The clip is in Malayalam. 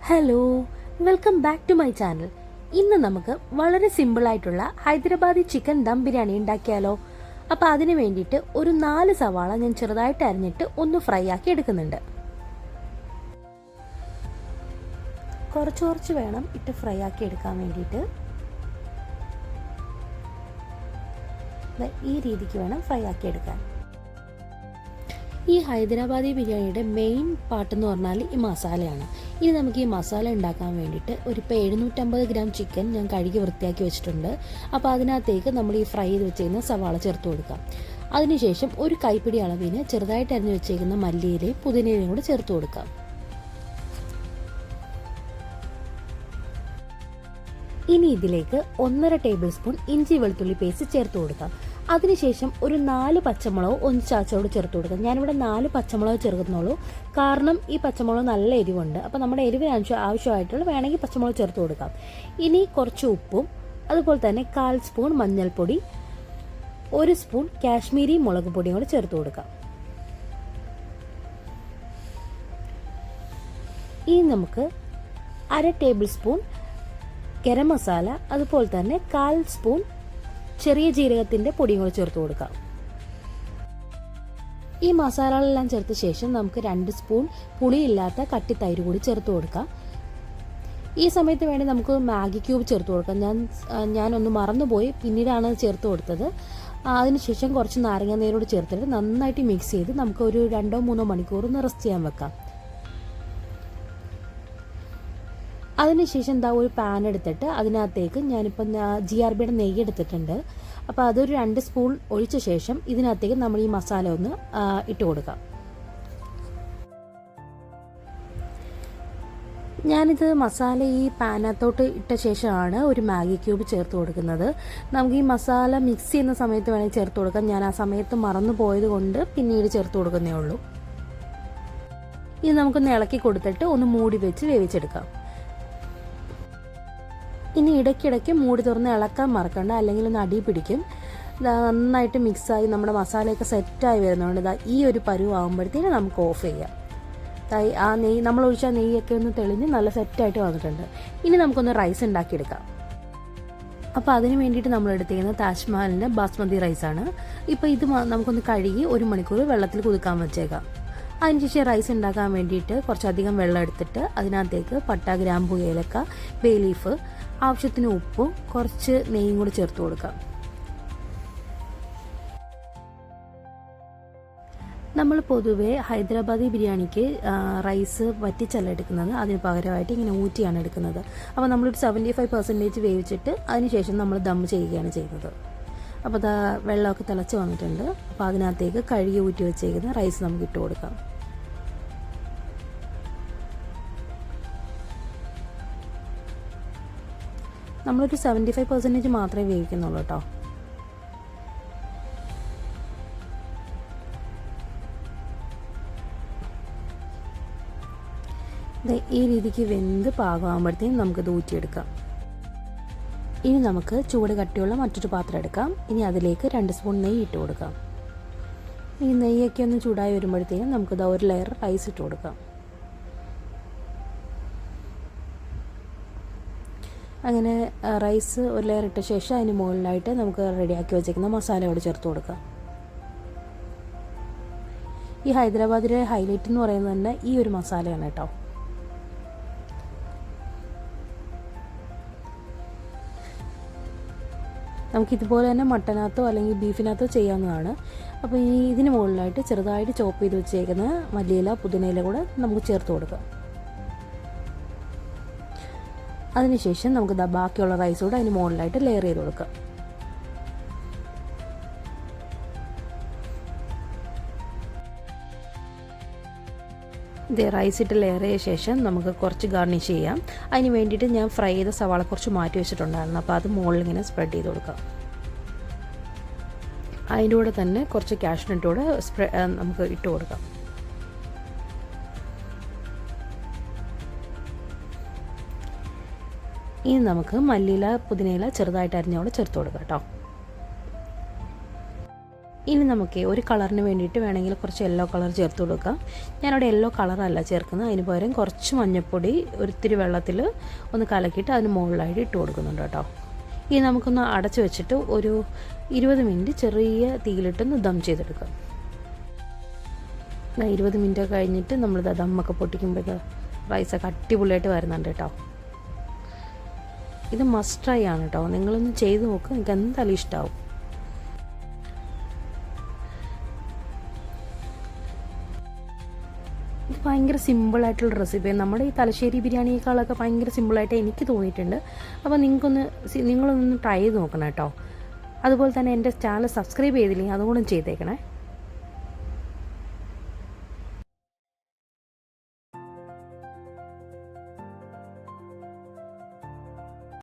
Hello, welcome back to my channel. ഇന്ന് നമുക്ക് വളരെ സിമ്പിളായിട്ടുള്ള ഹൈദരാബാദി ചിക്കൻ ദം ബിരിയാണി ഉണ്ടാക്കിയാലോ. അപ്പോൾ അതിന് വേണ്ടിയിട്ട് ഒരു 4 സവാള ഞാൻ ചെറുതായിട്ട് അരിഞ്ഞിട്ട് ഒന്ന് ഫ്രൈ ആക്കി എടുക്കുന്നുണ്ട്. കുറച്ച് വേണം ഇട്ട് ഫ്രൈ ആക്കി എടുക്കാൻ വേണ്ടിയിട്ട്. ഈ രീതിക്ക് വേണം ഫ്രൈ ആക്കി എടുക്കാൻ. ഈ ഹൈദരാബാദി ബിരിയാണിയുടെ മെയിൻ പാർട്ട് എന്ന് പറഞ്ഞാൽ ഈ മസാലയാണ്. ഇനി നമുക്ക് ഈ മസാല ഉണ്ടാക്കാൻ വേണ്ടിയിട്ട് ഒരു 750 ഗ്രാം ചിക്കൻ ഞാൻ കഴുകി വൃത്തിയാക്കി വെച്ചിട്ടുണ്ട്. അപ്പോൾ അതിനകത്തേക്ക് നമ്മൾ ഈ ഫ്രൈ ചെയ്ത് വെച്ചിരിക്കുന്ന സവാള ചേർത്ത് കൊടുക്കാം. അതിനുശേഷം ഒരു കൈപ്പിടി അളവിന് ചെറുതായിട്ട് അരിഞ്ഞ് വെച്ചേക്കുന്ന മല്ലിയിലയും പുതിനയിലയും കൂടെ ചേർത്ത് കൊടുക്കാം. ഇനി ഇതിലേക്ക് 1.5 ടേബിൾ സ്പൂൺ ഇഞ്ചി വെളുത്തുള്ളി പേസ്റ്റ് ചേർത്ത് കൊടുക്കാം. അതിനുശേഷം ഒരു 4 പച്ചമുളക് ഒന്ന് ചതച്ചോട് ചേർത്ത് കൊടുക്കാം. ഞാനിവിടെ 4 പച്ചമുളക് ചേർക്കുന്നുള്ളൂ, കാരണം ഈ പച്ചമുളക് നല്ല എരിവുണ്ട്. അപ്പോൾ നമ്മുടെ എരിവിന് ആവശ്യമായിട്ടുള്ള വേണമെങ്കിൽ പച്ചമുളക് ചേർത്ത് കൊടുക്കാം. ഇനി കുറച്ച് ഉപ്പും അതുപോലെ തന്നെ 1/4 സ്പൂൺ മഞ്ഞൾപ്പൊടി, 1 സ്പൂൺ കാശ്മീരി മുളക് പൊടിയും കൂടെ ചേർത്ത് കൊടുക്കാം. ഇനി നമുക്ക് 1/2 ടേബിൾ സ്പൂൺ ഗരം മസാല, അതുപോലെ തന്നെ 1/4 സ്പൂൺ ചെറിയ ജീരകത്തിൻ്റെ പൊടിയും കൂടി ചേർത്ത് കൊടുക്കാം. ഈ മസാലകളെല്ലാം ചേർത്ത ശേഷം നമുക്ക് 2 സ്പൂൺ പുളിയില്ലാത്ത കട്ടി തൈര് കൂടി ചേർത്ത് കൊടുക്കാം. ഈ സമയത്ത് വേണ്ടി നമുക്ക് മാഗി ക്യൂബ് ചേർത്ത് കൊടുക്കാം. ഞാനൊന്ന് മറന്നുപോയി, പിന്നീടാണ് ചേർത്ത് കൊടുത്തത്. അതിനുശേഷം കുറച്ച് നാരങ്ങ നീരോട് ചേർത്തിട്ട് നന്നായിട്ട് മിക്സ് ചെയ്ത് നമുക്ക് ഒരു 2-3 മണിക്കൂർ ഒന്ന് റെസ്റ്റ് ചെയ്യാൻ വെക്കാം. അതിനുശേഷം ഒരു പാൻ എടുത്തിട്ട് അതിനകത്തേക്ക് ഞാനിപ്പം GRBയുടെ നെയ്യ് എടുത്തിട്ടുണ്ട്. അപ്പോൾ അതൊരു 2 സ്പൂൺ ഒഴിച്ച ശേഷം ഇതിനകത്തേക്ക് നമ്മൾ ഈ മസാല ഒന്ന് ഇട്ട് കൊടുക്കാം. ഞാനിത് മസാല ഈ പാനകത്തോട്ട് ഇട്ട ശേഷമാണ് ഒരു മാഗി ക്യൂബ് ചേർത്ത് കൊടുക്കുന്നത്. നമുക്ക് ഈ മസാല മിക്സ് ചെയ്യുന്ന സമയത്ത് വേണമെങ്കിൽ ചേർത്ത് കൊടുക്കാം. ഞാൻ ആ സമയത്ത് മറന്നു പോയത് കൊണ്ട് പിന്നീട് ചേർത്ത് കൊടുക്കുന്നേ ഉള്ളൂ. ഇത് നമുക്കൊന്ന് ഇളക്കി കൊടുത്തിട്ട് ഒന്ന് മൂടി വെച്ച് വേവിച്ചെടുക്കാം. ഇനി ഇടയ്ക്കിടയ്ക്ക് മൂടി തുറന്ന് ഇളക്കാൻ മറക്കണ്ട, അല്ലെങ്കിൽ ഒന്ന് അടി പിടിക്കും. നന്നായിട്ട് മിക്സായി നമ്മുടെ മസാലയൊക്കെ സെറ്റായി വരുന്നതുകൊണ്ട് ഈ ഒരു പരുവാകുമ്പോഴത്തേന് നമുക്ക് ഓഫ് ചെയ്യാം. ആ നെയ്യ് നമ്മൾ ഒഴിച്ച നെയ്യൊക്കെ ഒന്ന് തെളിഞ്ഞ് നല്ല സെറ്റായിട്ട് വന്നിട്ടുണ്ട്. ഇനി നമുക്കൊന്ന് റൈസ് ഉണ്ടാക്കിയെടുക്കാം. അപ്പോൾ അതിന് വേണ്ടിയിട്ട് നമ്മൾ എടുത്തിരിക്കുന്നത് താജ്മഹലിൻ്റെ ബാസ്മതി റൈസാണ്. ഇപ്പോൾ ഇത് നമുക്കൊന്ന് കഴുകി 1 മണിക്കൂർ വെള്ളത്തിൽ കുതിക്കാൻ വെച്ചേക്കാം. അതിനുശേഷം റൈസ് ഉണ്ടാക്കാൻ വേണ്ടിയിട്ട് കുറച്ചധികം വെള്ളം എടുത്തിട്ട് അതിനകത്തേക്ക് പട്ട, ഗ്രാമ്പു, ഏലക്ക, ബേ ലീഫ്, ആവശ്യത്തിന് ഉപ്പും കുറച്ച് നെയ്യും കൂടി ചേർത്ത് കൊടുക്കാം. നമ്മൾ പൊതുവേ ഹൈദരാബാദി ബിരിയാണിക്ക് റൈസ് വറ്റിച്ചല്ല എടുക്കുന്നത്, അതിന് പകരമായിട്ട് ഇങ്ങനെ ഊറ്റിയാണ് എടുക്കുന്നത്. അപ്പോൾ നമ്മളൊരു 75% വേവിച്ചിട്ട് അതിനുശേഷം നമ്മൾ ദം ചെയ്യുകയാണ് ചെയ്യുന്നത്. അപ്പോൾ വെള്ളമൊക്കെ തിളച്ച് വന്നിട്ടുണ്ട്. അപ്പോൾ അതിനകത്തേക്ക് കഴുകി ഊറ്റി വെച്ചേക്കുന്ന റൈസ് നമുക്ക് ഇട്ട് കൊടുക്കാം. നമ്മളൊരു 75% മാത്രമേ വേവിക്കുന്നുള്ളൂ കേട്ടോ. ഈ രീതിക്ക് വെന്ത് പാകമാകുമ്പോഴത്തേക്കും നമുക്കിത് ഊറ്റിയെടുക്കാം. ഇനി നമുക്ക് ചൂട് കട്ടിയുള്ള മറ്റൊരു പാത്രം എടുക്കാം. ഇനി അതിലേക്ക് 2 സ്പൂൺ നെയ്യ് ഇട്ട് കൊടുക്കാം. ഈ നെയ്യൊക്കെ ഒന്ന് ചൂടായി വരുമ്പോഴത്തേക്കും നമുക്കിത് ഒരു ലെയർ റൈസ് ഇട്ട് കൊടുക്കാം. അങ്ങനെ റൈസ് ഒരു ലെയർ ഇട്ട ശേഷം അതിന് മുകളിലായിട്ട് നമുക്ക് റെഡിയാക്കി വെച്ചേക്കുന്ന മസാലയോട് ചേർത്ത് കൊടുക്കാം. ഈ ഹൈദരാബാദിലെ ഹൈലൈറ്റ് എന്ന് പറയുന്നത് തന്നെ ഈ ഒരു മസാലയാണ് കേട്ടോ. നമുക്കിതുപോലെ തന്നെ മട്ടനകത്തോ അല്ലെങ്കിൽ ബീഫിനകത്തോ ചെയ്യാവുന്നതാണ്. അപ്പോൾ ഇതിന് മുകളിലായിട്ട് ചെറുതായിട്ട് ചോപ്പ് ചെയ്ത് വെച്ചേക്കുന്ന മല്ലിയില, പുതിനയില കൂടെ നമുക്ക് ചേർത്ത് കൊടുക്കാം. അതിനുശേഷം നമുക്ക് ബാക്കിയുള്ള റൈസ് കൂടെ അതിന് മുകളിലായിട്ട് ലെയർ ചെയ്ത് കൊടുക്കാം. ഇത് റൈസ് ഇട്ട് ലെയർ ചെയ്ത ശേഷം നമുക്ക് കുറച്ച് ഗാർണിഷ് ചെയ്യാം. അതിന് വേണ്ടിയിട്ട് ഞാൻ ഫ്രൈ ചെയ്ത സവാള കുറച്ച് മാറ്റി വെച്ചിട്ടുണ്ടായിരുന്നു. അപ്പോൾ അത് മുകളിൽ ഇങ്ങനെ സ്പ്രെഡ് ചെയ്ത് കൊടുക്കാം. അതിൻ്റെ കൂടെ തന്നെ കുറച്ച് കാഷ്നട്ട് കൂടെ നമുക്ക് ഇട്ട് കൊടുക്കാം. ഇനി നമുക്ക് മല്ലിയില, പുതിനയില ചെറുതായിട്ട് അരിഞ്ഞോടെ ചേർത്ത് കൊടുക്കാം കേട്ടോ. ഇനി നമുക്ക് ഒരു കളറിന് വേണ്ടിയിട്ട് വേണമെങ്കിൽ കുറച്ച് യെല്ലോ കളർ ചേർത്ത് കൊടുക്കാം. ഞാനവിടെ യെല്ലോ കളറല്ല ചേർക്കുന്നത്, അതിന് പകരം കുറച്ച് മഞ്ഞൾപ്പൊടി ഒരിത്തിരി വെള്ളത്തിൽ ഒന്ന് കലക്കിയിട്ട് അതിന് മുകളിലായിട്ട് ഇട്ട് കൊടുക്കുന്നുണ്ട് കേട്ടോ. ഇനി നമുക്കൊന്ന് അടച്ച് വെച്ചിട്ട് ഒരു 20 മിനിറ്റ് ചെറിയ തീയിലിട്ടൊന്ന് ദം ചെയ്തെടുക്കാം. 20 മിനിറ്റ് കഴിഞ്ഞിട്ട് നമ്മളിത് ദമ്മൊക്കെ പൊട്ടിക്കുമ്പോൾ റൈസൊക്കെ അടിപൊളിയായിട്ട് വരുന്നുണ്ട് കേട്ടോ. ഇത് മസ്റ്റ് ട്രൈ ആണ് കേട്ടോ, നിങ്ങളൊന്ന് ചെയ്ത് നോക്കുക, നിങ്ങൾക്ക് എന്തായാലും ഇഷ്ടമാവും. ഇത് ഭയങ്കര സിമ്പിളായിട്ടുള്ള റെസിപ്പിയാണ്. നമ്മുടെ ഈ തലശ്ശേരി ബിരിയാണിയേക്കാളൊക്കെ ഭയങ്കര സിമ്പിളായിട്ട് എനിക്ക് തോന്നിയിട്ടുണ്ട്. അപ്പോൾ നിങ്ങളൊന്ന് ട്രൈ ചെയ്ത് നോക്കണം കേട്ടോ. അതുപോലെ തന്നെ എൻ്റെ ചാനൽ സബ്സ്ക്രൈബ് ചെയ്തില്ലെങ്കിൽ അതുകൊണ്ടും ചെയ്തേക്കണേ.